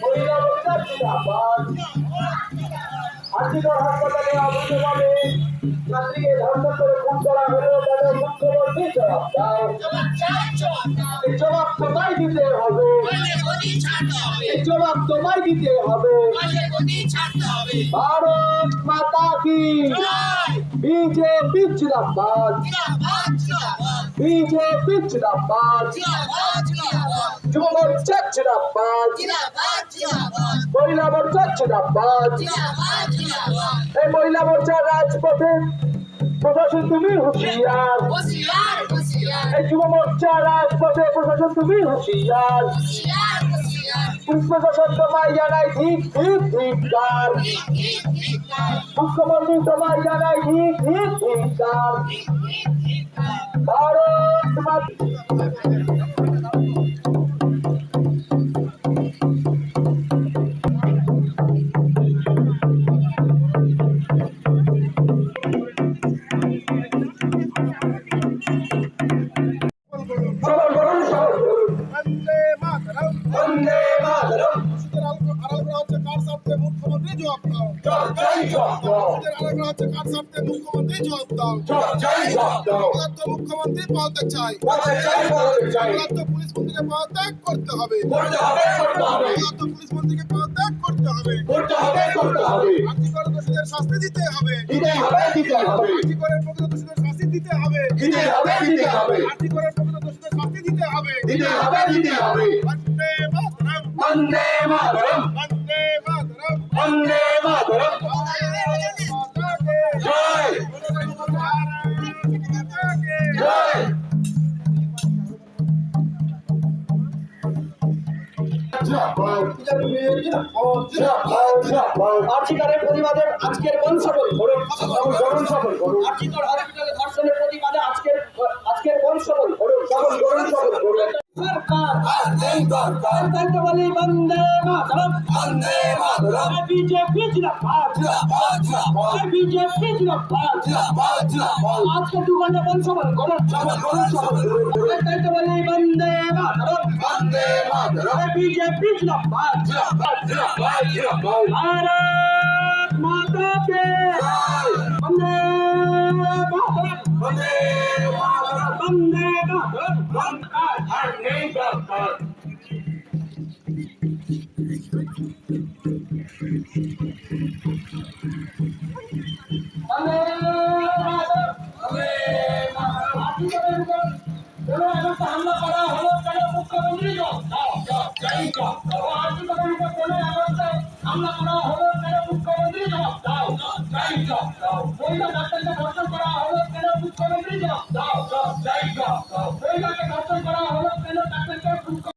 মহিলা মোর্চা জিন্দাবাদ। আজিকার হাসপাতালে অবৈধভাবে ছাত্রীকে ধর্ষণ করে খুন করা হলেও তাদের মুখ্যমন্ত্রী জবাব দাও। এই জবাব তোমায় দিতে হবে, এই জবাব তোমায় দিতে হবে। ভারত মাতা কি, বিজেপি জিন্দাবাদ, বিজেপি জিন্দাবাদ, যুব মোর্চা জিন্দাবাদ, মহিলা মোর্চা জিন্দাবাদ। এই মহিলা মোর্চার রাজপথে প্রশাসন তুমি হুঁশিয়ার, এই যুব মোর্চার রাজপথে প্রশাসন তুমি হুঁশিয়ার। পুলিশ প্রশাসন তোমায় জানাই ঠিক ঠিক ধিক্কার, মুখ্যমন্ত্রী তোমায় জানাই ঠিক ঠিক ধিক্কার। ভারত মুখ্যমন্ত্রী জবাব দাও, মুখ্যমন্ত্রী জবাব দাও। মুখ্যমন্ত্রী পদত্যাগ চাই, পুলিশ মন্ত্রীকে পদত্যাগ করতে হবে, পুলিশ মন্ত্রীকে পদত্যাগ করতে হবে। আর্থিকর দোষীদের শাস্তি দিতে হবে, আর্থিকরের প্রকৃত দোষীদের শাস্তি দিতে হবে, আর্থিকরের প্রকৃত দোষীদের শাস্তি দিতে হবে। বন্দে মাতরম, বন্দে মাতরম, বন্দে মাতরম, বন্দে মাতরম, জয় জয়। আর্থিকের প্রতিবাদে আজকের বন সফল করুন, আর্থিকর হসপিটালে ধর্ষণের প্রতিবাদে আজকের বন সফল করুন, সফল করুন। বলি বন্দে মাতরম, বন্দে মাতরম, বিজেপি জিন্দাবাদ, বিজেপি জিন্দাবাদ। আজকে 2 ঘন্টা বন সফল করুন, বলি বন্দে মাতরম, বন্দে মাতরম, বিজেপি জিন্দাবাদ। भारत माता के वंदे मातरम, वंदे मातरम, वंदे मातरम, वंदे मातरम। হামলা করা হলো কেন মুখ্যমন্ত্রী হামলা করা হলো কেন মুখ্যমন্ত্রী জবাব দাও, মহিলা ডাক্তারকে ধর্ষণ করা হলো কেন মুখ্যমন্ত্রী জবাব দাও, মহিলাকে ধর্ষণ করা